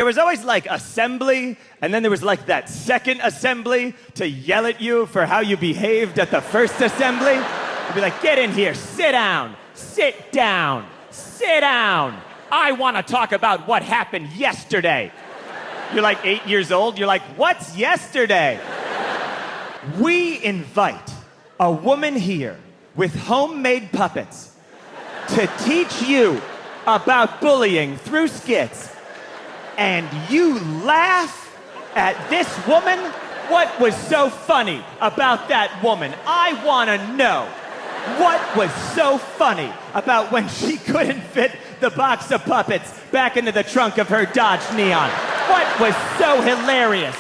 There was always like assembly, and then there was like that second assembly to yell at you for how you behaved at the first assembly. They'd be like, get in here, sit down, sit down, sit down. I want to talk about what happened yesterday. You're like 8 years old, you're like, what's yesterday? We invite a woman here with homemade puppets to teach you about bullying through skits. And you laugh at this woman? What was so funny about that woman? I want to know. What was so funny about when she couldn't fit the box of puppets back into the trunk of her Dodge Neon? What was so hilarious?